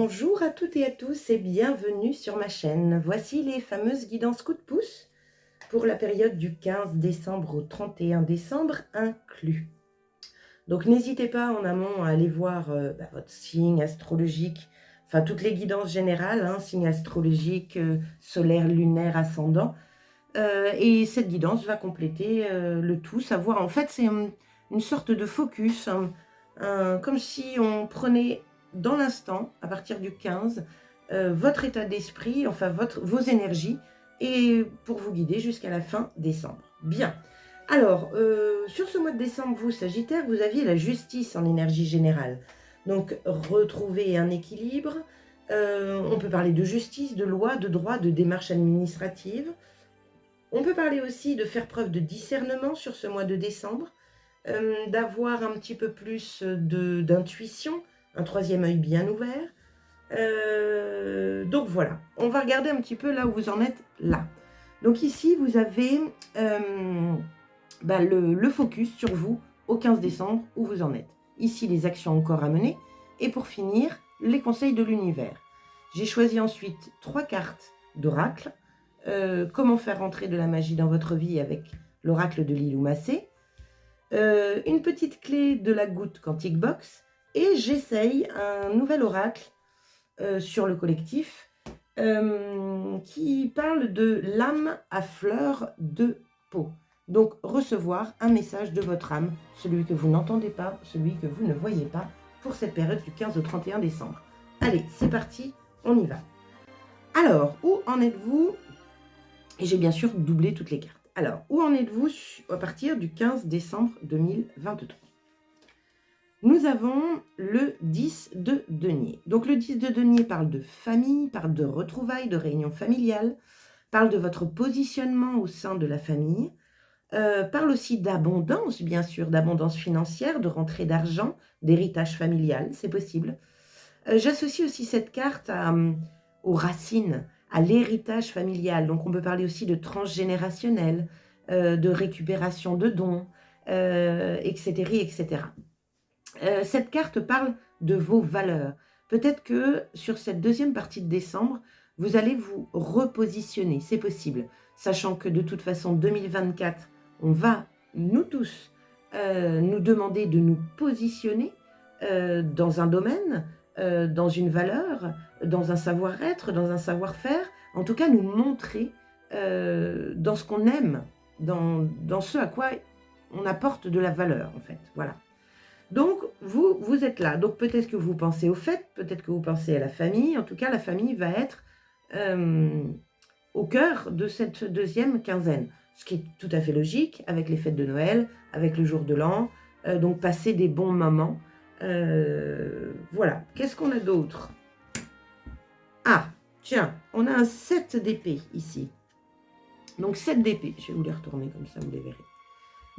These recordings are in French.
Bonjour à toutes et à tous et bienvenue sur ma chaîne. Voici les fameuses guidances coup de pouce pour la période du 15 décembre au 31 décembre inclus. Donc n'hésitez pas en amont à aller voir votre signe astrologique, enfin toutes les guidances générales, signe astrologique, solaire, lunaire, ascendant. Et cette guidance va compléter le tout, savoir en fait c'est une sorte de focus, comme si on prenait dans l'instant, à partir du 15, votre état d'esprit, enfin vos énergies, et pour vous guider jusqu'à la fin décembre. Bien. Alors, sur ce mois de décembre, vous, Sagittaire, vous aviez la justice en énergie générale. Donc, retrouver un équilibre. On peut parler de justice, de loi, de droit, de démarche administrative. On peut parler aussi de faire preuve de discernement sur ce mois de décembre, d'avoir un petit peu plus d'intuition, un troisième œil bien ouvert. Donc voilà, on va regarder un petit peu là où vous en êtes là. Donc ici, vous avez le focus sur vous au 15 décembre, où vous en êtes. Ici, les actions encore à mener. Et pour finir, les conseils de l'univers. J'ai choisi ensuite 3 cartes d'oracle. Comment faire rentrer de la magie dans votre vie avec l'oracle de Lilou Massé. Une petite clé de la goutte Quantique Box. Et j'essaye un nouvel oracle sur le collectif qui parle de l'âme à fleur de peau. Donc, recevoir un message de votre âme, celui que vous n'entendez pas, celui que vous ne voyez pas, pour cette période du 15 au 31 décembre. Allez, c'est parti, on y va. Alors, où en êtes-vous? Et j'ai bien sûr doublé toutes les cartes. Alors, où en êtes-vous à partir du 15 décembre 2023? Nous avons le 10 de denier. Donc le 10 de denier parle de famille, parle de retrouvailles, de réunions familiales, parle de votre positionnement au sein de la famille, parle aussi d'abondance, bien sûr, d'abondance financière, de rentrée d'argent, d'héritage familial, c'est possible. J'associe aussi cette carte aux racines, à l'héritage familial. Donc on peut parler aussi de transgénérationnel, de récupération de dons, etc., etc. Cette carte parle de vos valeurs. Peut-être que sur cette deuxième partie de décembre, vous allez vous repositionner, c'est possible. Sachant que de toute façon, 2024, on va, nous tous, nous demander de nous positionner dans un domaine, dans une valeur, dans un savoir-être, dans un savoir-faire. En tout cas, nous montrer dans ce qu'on aime, dans ce à quoi on apporte de la valeur, en fait. Voilà. Donc, vous êtes là. Donc, peut-être que vous pensez aux fêtes, peut-être que vous pensez à la famille. En tout cas, la famille va être au cœur de cette deuxième quinzaine. Ce qui est tout à fait logique avec les fêtes de Noël, avec le jour de l'an. Donc, passer des bons moments. Voilà. Qu'est-ce qu'on a d'autre? Ah, tiens, on a un 7 d'épée ici. Donc, 7 d'épée. Je vais vous les retourner comme ça, vous les verrez.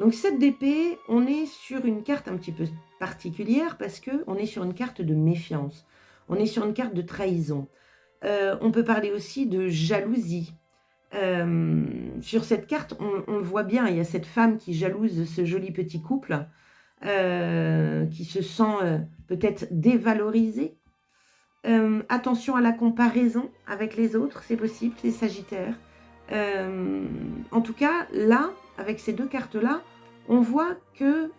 Donc 7 d'épée, on est sur une carte un petit peu particulière parce qu'on est sur une carte de méfiance. On est sur une carte de trahison. On peut parler aussi de jalousie. Sur cette carte, on le voit bien, il y a cette femme qui jalouse ce joli petit couple, qui se sent peut-être dévalorisée. Attention à la comparaison avec les autres, c'est possible, les Sagittaires. En tout cas, là, avec ces deux cartes-là, on voit qu'il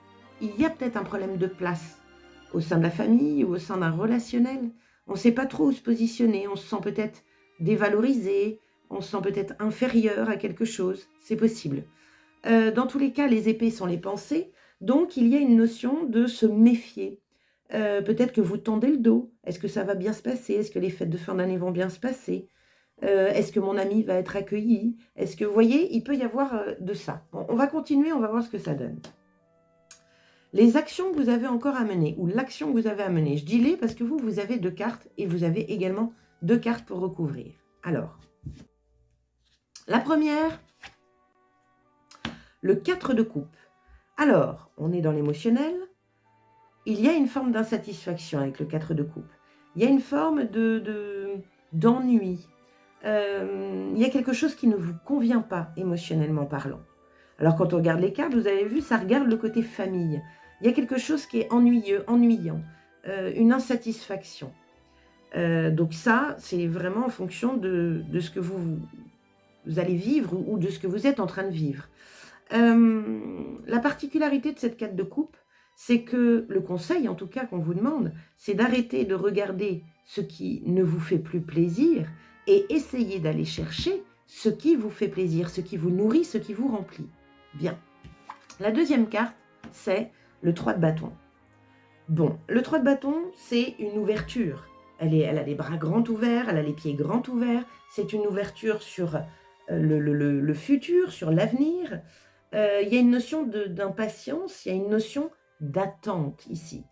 y a peut-être un problème de place au sein de la famille ou au sein d'un relationnel. On ne sait pas trop où se positionner, on se sent peut-être dévalorisé, on se sent peut-être inférieur à quelque chose, c'est possible. Dans tous les cas, les épées sont les pensées, donc il y a une notion de se méfier. Peut-être que vous tendez le dos. Est-ce que ça va bien se passer? Est-ce que les fêtes de fin d'année vont bien se passer? Est-ce que mon ami va être accueilli? Est-ce que, vous voyez, il peut y avoir de ça. Bon, on va continuer, on va voir ce que ça donne. Les actions que vous avez encore à mener, ou l'action que vous avez à mener, je dis les parce que vous avez 2 cartes et vous avez également 2 cartes pour recouvrir. Alors, la première, le 4 de coupe. Alors, on est dans l'émotionnel. Il y a une forme d'insatisfaction avec le 4 de coupe. Il y a une forme d'ennui. Il y a quelque chose qui ne vous convient pas émotionnellement parlant. Alors quand on regarde les cartes, vous avez vu, ça regarde le côté famille. Il y a quelque chose qui est ennuyeux, ennuyant, une insatisfaction. Donc ça, c'est vraiment en fonction de ce que vous allez vivre ou de ce que vous êtes en train de vivre. La particularité de cette carte de coupe, c'est que le conseil, en tout cas, qu'on vous demande, c'est d'arrêter de regarder ce qui ne vous fait plus plaisir et essayer d'aller chercher ce qui vous fait plaisir, ce qui vous nourrit, ce qui vous remplit. Bien. La deuxième carte, c'est le 3 de bâton. Bon, le 3 de bâton, c'est une ouverture. Elle a les bras grands ouverts, elle a les pieds grands ouverts. C'est une ouverture sur le futur, sur l'avenir. Il y a une notion d'impatience, il y a une notion d'attente ici.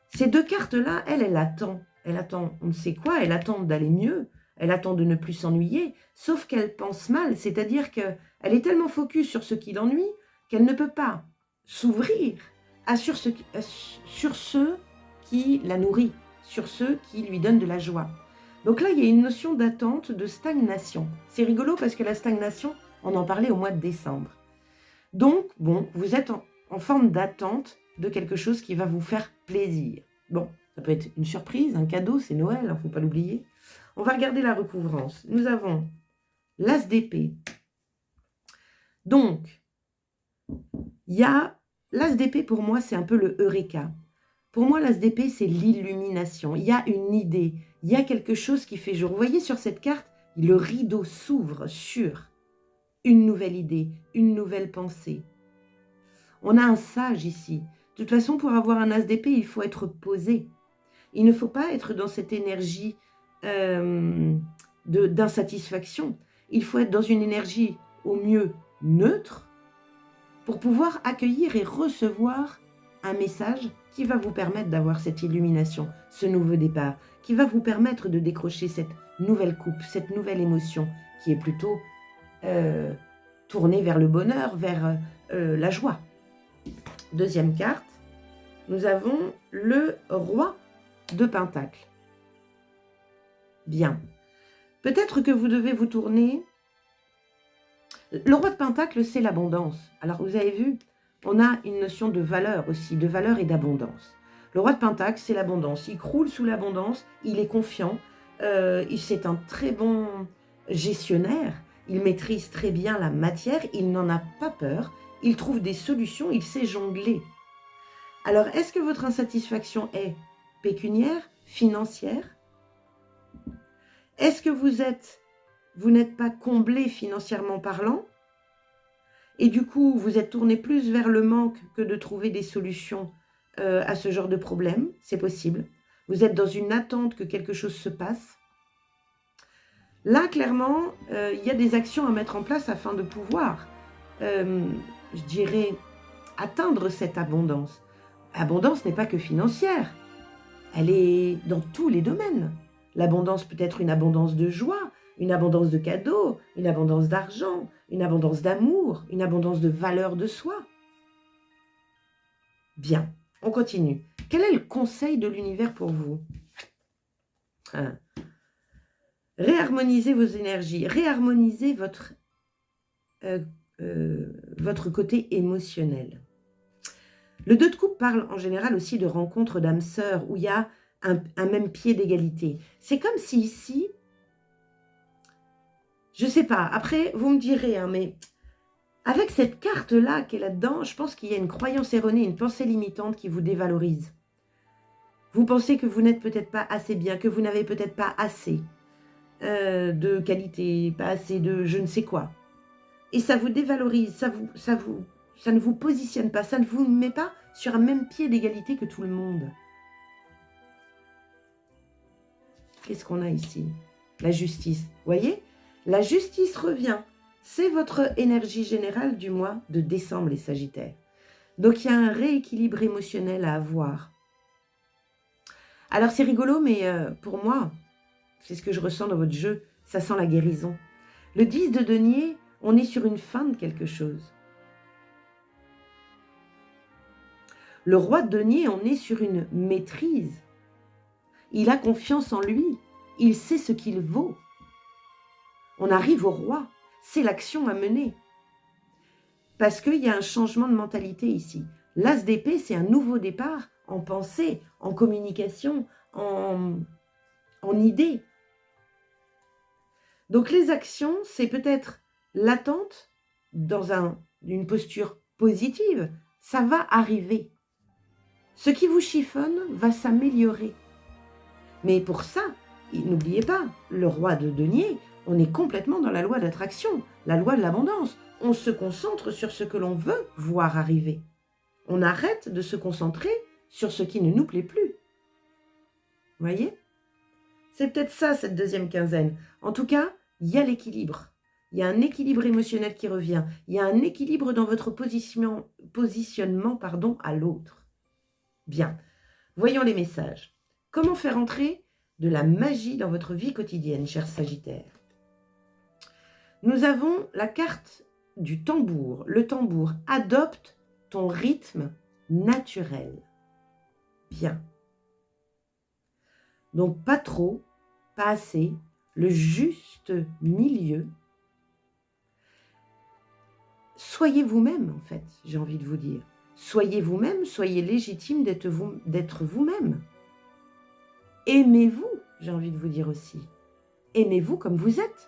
Ces deux cartes-là, elle attend. Elle attend on ne sait quoi, elle attend d'aller mieux, elle attend de ne plus s'ennuyer, sauf qu'elle pense mal, c'est-à-dire qu'elle est tellement focus sur ce qui l'ennuie qu'elle ne peut pas s'ouvrir sur ceux qui la nourrit, sur ceux qui lui donnent de la joie. Donc là, il y a une notion d'attente, de stagnation. C'est rigolo parce que la stagnation, on en parlait au mois de décembre. Donc, bon, vous êtes en forme d'attente de quelque chose qui va vous faire plaisir. Bon, ça peut être une surprise, un cadeau, c'est Noël, il ne faut pas l'oublier. On va regarder la recouvrance. Nous avons l'As d'épée. Donc, il y a l'As d'épée, pour moi, c'est un peu le Eureka. Pour moi, l'As d'épée, c'est l'illumination. Il y a une idée, il y a quelque chose qui fait jour. Vous voyez sur cette carte, le rideau s'ouvre sur une nouvelle idée, une nouvelle pensée. On a un sage ici. De toute façon, pour avoir un As d'épée, il faut être posé. Il ne faut pas être dans cette énergie d'insatisfaction. Il faut être dans une énergie au mieux neutre pour pouvoir accueillir et recevoir un message qui va vous permettre d'avoir cette illumination, ce nouveau départ, qui va vous permettre de décrocher cette nouvelle coupe, cette nouvelle émotion qui est plutôt tournée vers le bonheur, vers la joie. Deuxième carte, nous avons le roi de Pentacle. Bien. Peut-être que vous devez vous tourner. Le roi de Pentacle, c'est l'abondance. Alors, vous avez vu, on a une notion de valeur aussi, de valeur et d'abondance. Le roi de Pentacle, c'est l'abondance. Il croule sous l'abondance, il est confiant, c'est un très bon gestionnaire, il maîtrise très bien la matière, il n'en a pas peur, il trouve des solutions, il sait jongler. Alors, est-ce que votre insatisfaction est pécuniaire, financière? Est-ce que vous n'êtes pas comblé financièrement parlant? Et du coup, vous êtes tourné plus vers le manque que de trouver des solutions à ce genre de problème? C'est possible. Vous êtes dans une attente que quelque chose se passe. Là, clairement, il y a des actions à mettre en place afin de pouvoir, je dirais, atteindre cette abondance. L'abondance n'est pas que financière. Elle est dans tous les domaines. L'abondance peut être une abondance de joie, une abondance de cadeaux, une abondance d'argent, une abondance d'amour, une abondance de valeur de soi. Bien, on continue. Quel est le conseil de l'univers pour vous? Réharmonisez vos énergies, réharmonisez votre côté émotionnel. Le 2 de coupe parle en général aussi de rencontres d'âmes sœurs où il y a un même pied d'égalité. C'est comme si ici, je ne sais pas, après vous me direz, hein, mais avec cette carte-là qui est là-dedans, je pense qu'il y a une croyance erronée, une pensée limitante qui vous dévalorise. Vous pensez que vous n'êtes peut-être pas assez bien, que vous n'avez peut-être pas assez de qualité, pas assez de je ne sais quoi. Et ça vous dévalorise, ça ne vous positionne pas, ça ne vous met pas sur un même pied d'égalité que tout le monde. Qu'est-ce qu'on a ici? La justice. Vous voyez? La justice revient. C'est votre énergie générale du mois de décembre, les Sagittaires. Donc, il y a un rééquilibre émotionnel à avoir. Alors, c'est rigolo, mais pour moi, c'est ce que je ressens dans votre jeu, ça sent la guérison. Le 10 de denier, on est sur une fin de quelque chose. Le roi de denier, on est sur une maîtrise. Il a confiance en lui. Il sait ce qu'il vaut. On arrive au roi. C'est l'action à mener. Parce qu'il y a un changement de mentalité ici. L'As d'épée, c'est un nouveau départ en pensée, en communication, en en idée. Donc les actions, c'est peut-être l'attente dans une posture positive. Ça va arriver. Ce qui vous chiffonne va s'améliorer. Mais pour ça, n'oubliez pas, le roi de denier, on est complètement dans la loi d'attraction, la loi de l'abondance. On se concentre sur ce que l'on veut voir arriver. On arrête de se concentrer sur ce qui ne nous plaît plus. Vous voyez? C'est peut-être ça, cette deuxième quinzaine. En tout cas, il y a l'équilibre. Il y a un équilibre émotionnel qui revient. Il y a un équilibre dans votre positionnement à l'autre. Bien, voyons les messages. Comment faire entrer de la magie dans votre vie quotidienne, cher Sagittaire? Nous avons la carte du tambour. Le tambour adopte ton rythme naturel. Bien. Donc pas trop, pas assez, le juste milieu. Soyez vous-même, en fait, j'ai envie de vous dire. Soyez vous-même, soyez légitime d'être vous-même. Aimez-vous, j'ai envie de vous dire aussi. Aimez-vous comme vous êtes.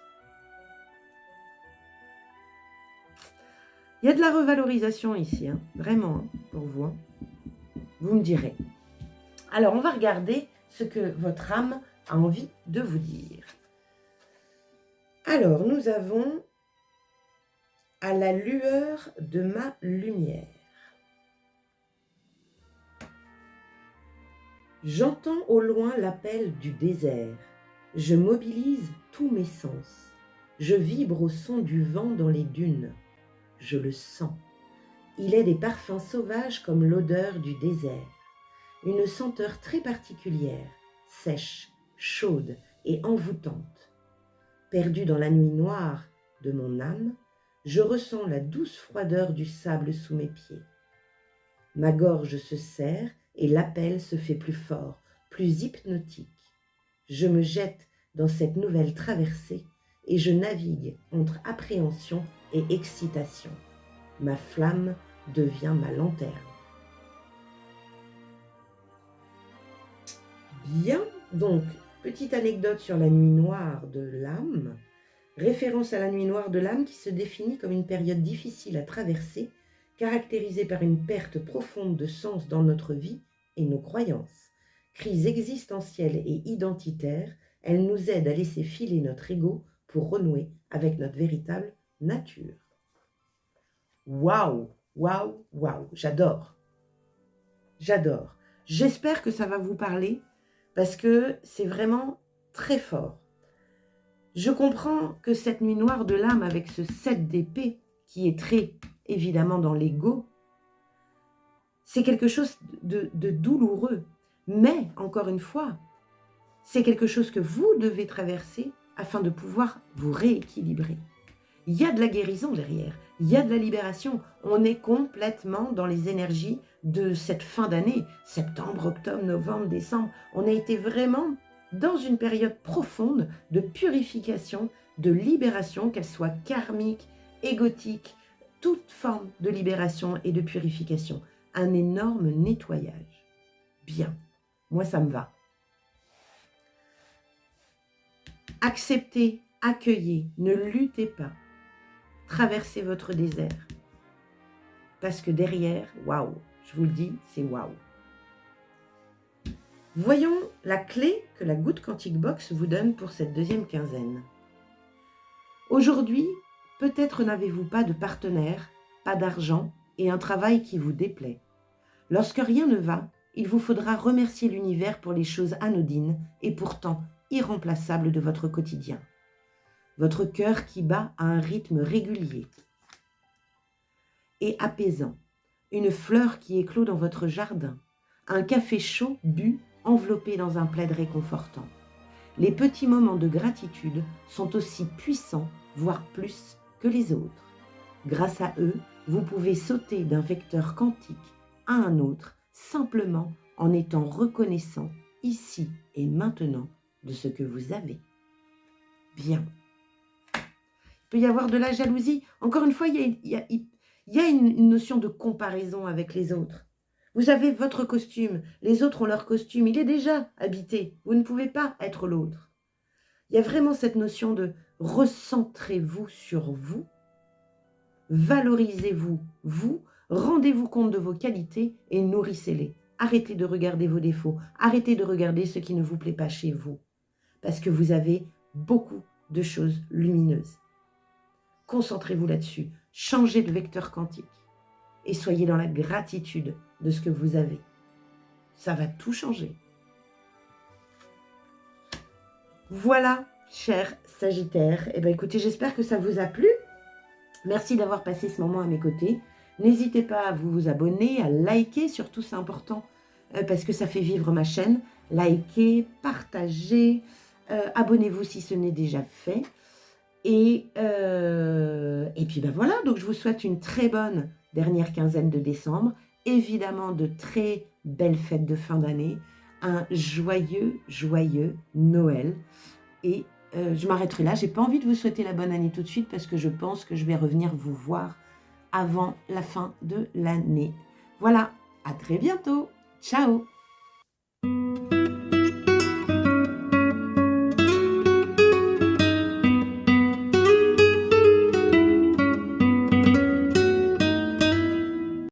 Il y a de la revalorisation ici, hein, vraiment, hein, pour vous. Hein. Vous me direz. Alors, on va regarder ce que votre âme a envie de vous dire. Alors, nous avons à la lueur de ma lumière. J'entends au loin l'appel du désert. Je mobilise tous mes sens. Je vibre au son du vent dans les dunes. Je le sens. Il est des parfums sauvages comme l'odeur du désert. Une senteur très particulière, sèche, chaude et envoûtante. Perdu dans la nuit noire de mon âme, je ressens la douce froideur du sable sous mes pieds. Ma gorge se serre et l'appel se fait plus fort, plus hypnotique. Je me jette dans cette nouvelle traversée et je navigue entre appréhension et excitation. Ma flamme devient ma lanterne. Bien, donc, petite anecdote sur la nuit noire de l'âme. Référence à la nuit noire de l'âme qui se définit comme une période difficile à traverser, caractérisée par une perte profonde de sens dans notre vie et nos croyances. Crise existentielle et identitaire, elle nous aide à laisser filer notre ego pour renouer avec notre véritable nature. Waouh, waouh, waouh, j'adore. J'adore. J'espère que ça va vous parler parce que c'est vraiment très fort. Je comprends que cette nuit noire de l'âme avec ce 7 d'épée qui est très évidemment dans l'ego, c'est quelque chose de douloureux. Mais, encore une fois, c'est quelque chose que vous devez traverser afin de pouvoir vous rééquilibrer. Il y a de la guérison derrière, il y a de la libération. On est complètement dans les énergies de cette fin d'année, septembre, octobre, novembre, décembre. On a été vraiment dans une période profonde de purification, de libération, qu'elle soit karmique, égotique, toute forme de libération et de purification. Un énorme nettoyage. Bien, moi ça me va. Acceptez, accueillez, ne luttez pas. Traversez votre désert. Parce que derrière, waouh, je vous le dis, c'est waouh. Voyons la clé que la Good Quantic Box vous donne pour cette deuxième quinzaine. Aujourd'hui, peut-être n'avez-vous pas de partenaire, pas d'argent et un travail qui vous déplaît. Lorsque rien ne va, il vous faudra remercier l'univers pour les choses anodines et pourtant irremplaçables de votre quotidien. Votre cœur qui bat à un rythme régulier et apaisant, une fleur qui éclot dans votre jardin, un café chaud bu enveloppé dans un plaid réconfortant. Les petits moments de gratitude sont aussi puissants, voire plus, que les autres. Grâce à eux, vous pouvez sauter d'un vecteur quantique à un autre, simplement en étant reconnaissant ici et maintenant de ce que vous avez. Bien. Il peut y avoir de la jalousie. Encore une fois, il y a une notion de comparaison avec les autres. Vous avez votre costume, les autres ont leur costume, il est déjà habité, vous ne pouvez pas être l'autre. Il y a vraiment cette notion de recentrez-vous sur vous, valorisez-vous, vous, rendez-vous compte de vos qualités et nourrissez-les. Arrêtez de regarder vos défauts, arrêtez de regarder ce qui ne vous plaît pas chez vous, parce que vous avez beaucoup de choses lumineuses. Concentrez-vous là-dessus, changez de vecteur quantique et soyez dans la gratitude de ce que vous avez. Ça va tout changer. Voilà, cher Sagittaire. Eh bien, écoutez, j'espère que ça vous a plu. Merci d'avoir passé ce moment à mes côtés. N'hésitez pas à vous abonner, à liker, surtout c'est important parce que ça fait vivre ma chaîne. Likez, partagez, abonnez-vous si ce n'est déjà fait. Et puis ben voilà, donc je vous souhaite une très bonne dernière quinzaine de décembre. Évidemment, de très belles fêtes de fin d'année. Un joyeux, joyeux Noël. Et je m'arrêterai là. Je n'ai pas envie de vous souhaiter la bonne année tout de suite parce que je pense que je vais revenir vous voir avant la fin de l'année. Voilà, à très bientôt. Ciao!